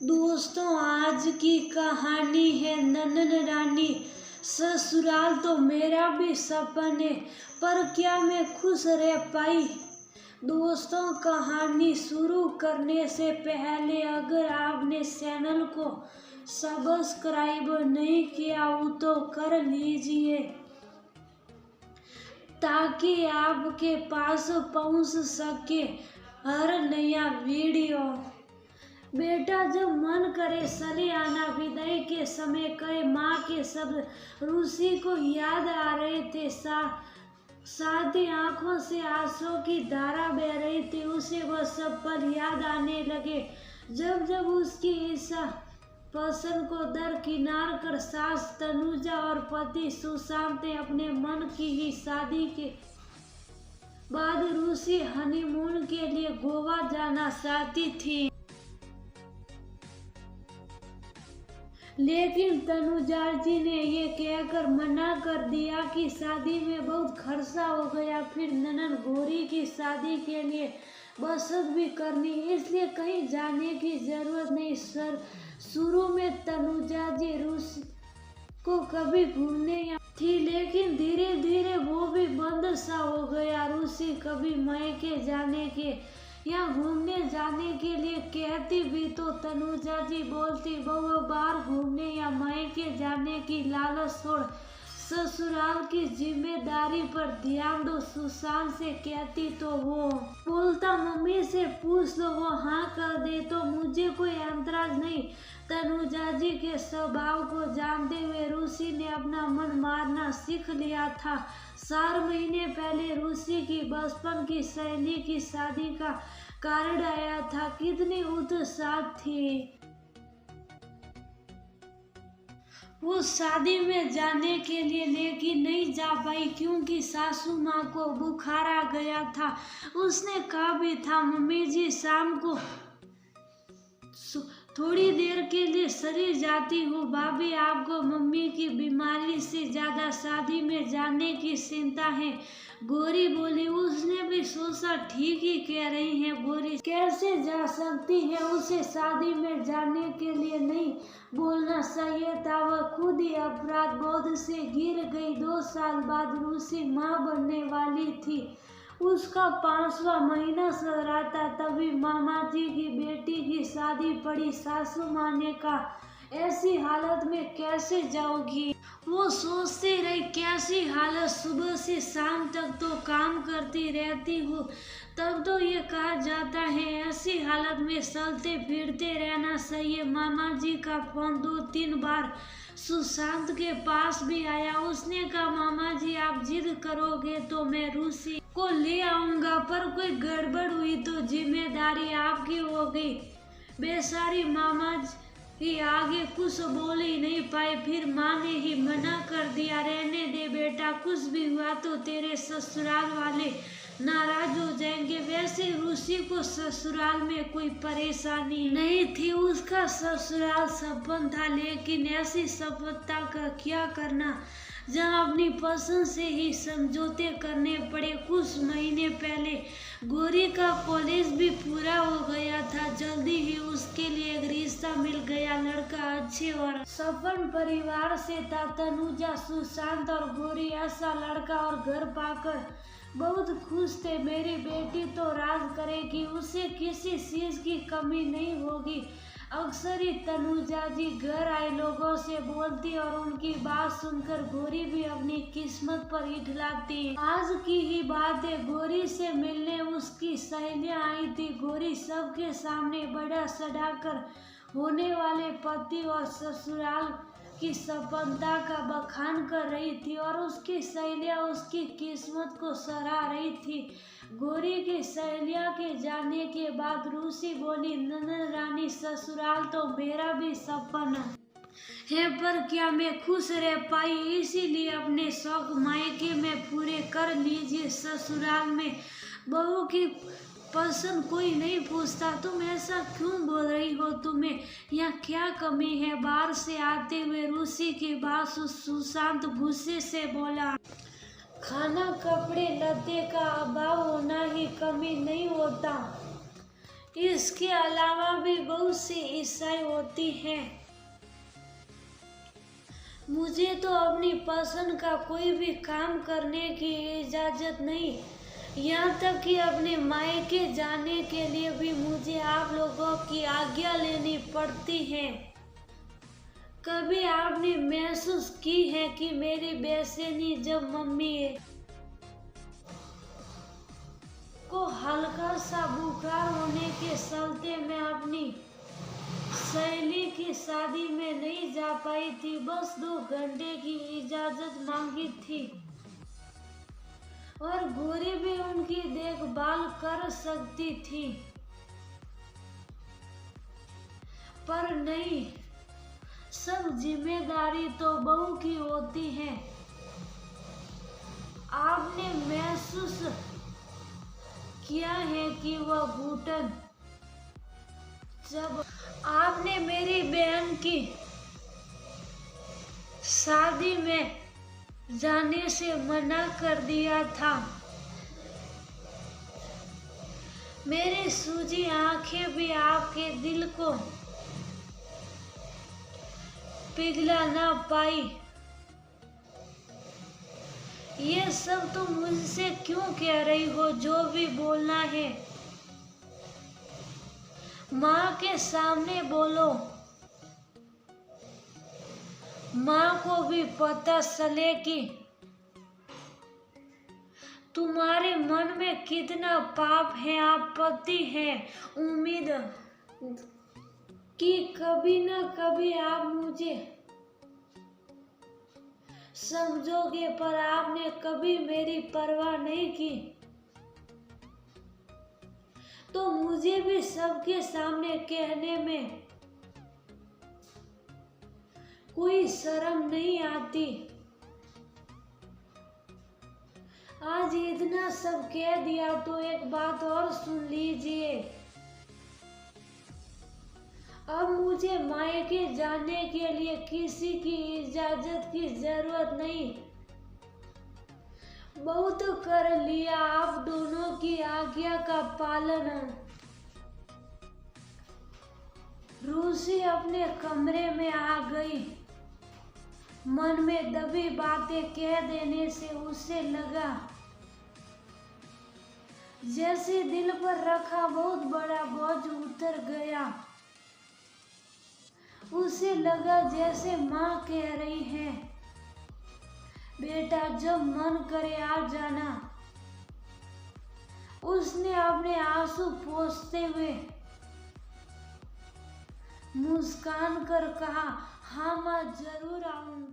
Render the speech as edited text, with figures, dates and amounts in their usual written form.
दोस्तों, आज की कहानी है नन्हन रानी। ससुराल तो मेरा भी सपन है, पर क्या मैं खुश रह पाई। दोस्तों, कहानी शुरू करने से पहले अगर आपने चैनल को सब्सक्राइब नहीं किया हो तो कर लीजिए, ताकि आपके पास पहुंच सके हर नया वीडियो। बेटा, जब मन करे चले आना। विदाई के समय कहे माँ के शब्द रूसी को याद आ रहे थे। साथ ही आंखों से आंसू की धारा बह रही थी। उसे वह सब पल याद आने लगे जब जब उसकी ईसा पसंद को दरकिनार कर सास तनुजा और पति सुशांत ने अपने मन की ही शादी के बाद रूसी हनीमून के लिए गोवा जाना चाहती थी। लेकिन तनुजा जी ने ये कहकर मना कर दिया कि शादी में बहुत खर्चा हो गया, फिर ननद गौरी की शादी के लिए बचत भी करनी, इसलिए कहीं जाने की जरूरत नहीं। शुरू में तनुजा जी रूस को कभी घूमने थी, लेकिन धीरे धीरे वो भी बंद सा हो गया। रूसी कभी मायके जाने के या घूमने जाने के लिए कहती भी तो तनुजा जी बोलती, वो बाहर घूमने या मायके जाने की लालच छोड़ ससुराल की जिम्मेदारी पर ध्यान दो। सुशांत से कहती तो वो बोलता, मम्मी से पूछ लो, वो हाँ कर दे तो मुझे कोई ऐतराज नहीं। तनुजा जी के स्वभाव को जानते हुए रूसी ने अपना मन मारना सीख लिया था। 4 महीने पहले रूसी की बचपन की सहेली की शादी का कार्ड आया था। कितनी उत्साह थी। वो शादी में जाने के लिए, लेकिन नहीं जा पाई क्योंकि सासू माँ को बुखार आ गया था। उसने कहा भी था, मम्मी जी शाम को थोड़ी देर के लिए शरीर जाती हूँ। भाभी, आपको मम्मी की बीमारी से ज्यादा शादी में जाने की चिंता है। गौरी बोली। उसने भी सोचा, ठीक ही कह रही है गौरी, कैसे जा सकती है। उसे शादी में जाने के लिए नहीं बोलना चाहिए था। वह खुद ही अपराध बोध से गिर गई। 2 साल बाद रूसी माँ बनने वाली थी। उसका 5वां महीना चल रहा था, तभी मामा जी की बेटी की शादी पड़ी। सासू माँ ने कहा, ऐसी हालत में कैसे जाओगी। वो सोचती रही, कैसी हालत, सुबह से शाम तक तो काम करती रहती हूँ। तब तो ये कहा जाता है ऐसी हालत में चलते फिरते रहना चाहिए। मामा जी का फोन 2-3 बार सुशांत के पास भी आया। उसने कहा, मामा जी आप जिद करोगे तो मैं रूसी को ले आऊंगा, पर कोई गड़बड़ हुई तो जिम्मेदारी आपकी होगी। बेचारी मामा जी आगे कुछ बोल ही नहीं पाए। फिर माँ ने ही मना कर दिया, रहने दे बेटा, कुछ भी हुआ तो तेरे ससुराल वाले नाराज हो जाएंगे। वैसे रूसी को ससुराल में कोई परेशानी नहीं थी। उसका ससुराल सपन था, लेकिन ऐसी सफलता का क्या करना जहां अपनी पसंद से ही समझौते करने पड़े। कुछ महीने पहले गौरी का कॉलेज भी पूरा हो गया था। जल्दी ही उसके लिए एक रिश्ता मिल गया। लड़का अच्छे और सफल परिवार से था। तनुजा, सुशांत और गौरी ऐसा लड़का और घर पाकर बहुत खुश थे। मेरी बेटी तो राज करेगी, उसे किसी चीज की कमी नहीं होगी। अक्सर ही तनुजा जी घर आए लोगों से बोलती और उनकी बात सुनकर गौरी भी अपनी किस्मत पर इठलाती। आज की ही बात है, गौरी से मिलने उसकी सहेलियां आई थी। गौरी सबके सामने बड़ा सड़ाकर होने वाले पति और ससुराल की सफलता का बखान कर रही थी और उसकी सहेलियां उसकी किस्मत को सराह रही थी। गौरी की सहेलियां के जाने के बाद रूसी बोली, ननद रानी ससुराल तो मेरा भी सपना है, पर क्या मैं खुश रह पाई, इसीलिए अपने शौक मायके में पूरे कर लीजिए। ससुराल में बहू की पसंद कोई नहीं पूछता। तुम ऐसा क्यों बोल रही हो, तुम्हें यहाँ क्या कमी है। बाहर से आते हुए रूसी की बात सुशांत गुस्से से बोला, खाना कपड़े लत्ते का अभाव होना ही कमी नहीं होता, इसके अलावा भी बहुत सी इच्छाएं होती हैं। मुझे तो अपनी पसंद का कोई भी काम करने की इजाज़त नहीं, यहाँ तक कि अपने मायके जाने के लिए भी मुझे आप लोगों की आज्ञा लेनी पड़ती है। कभी आपने महसूस की है कि मेरी बेचैनी जब मम्मी को हल्का सा बुखार होने के चलते मैं अपनी सहेली की शादी में नहीं जा पाई थी, बस 2 घंटे की इजाजत मांगी थी और गौरी भी उनकी देखभाल कर सकती थी, पर नहीं, सब जिम्मेदारी तो बहू की होती है। आपने महसूस किया है कि वह घुटन जब आपने मेरी बहन की शादी में जाने से मना कर दिया था, मेरी सूजी आंखें भी आपके दिल को पिघला ना पाई। ये सब तुम मुझसे क्यों कह रही हो? जो भी बोलना है माँ के सामने बोलो, माँ को भी पता चले कि तुम्हारे मन में कितना पाप है, आपत्ति है। उम्मीद कि कभी न कभी आप मुझे समझोगे, पर आपने कभी मेरी परवाह नहीं की, तो मुझे भी सबके सामने कहने में कोई शर्म नहीं आती। आज इतना सब कह दिया तो एक बात और सुन लीजिए। अब मुझे मायके जाने के लिए किसी की इजाजत की जरूरत नहीं, बहुत कर लिया आप दोनों की आज्ञा का पालन। रूसी अपने कमरे में आ गई। मन में दबी बातें कह देने से उसे लगा जैसे दिल पर रखा बहुत बड़ा बोझ उतर गया। उसे लगा जैसे माँ कह रही है, बेटा जब मन करे आ जाना। उसने अपने आंसू पोंछते हुए मुस्कान कर कहा, हाँ माँ जरूर आऊंगा।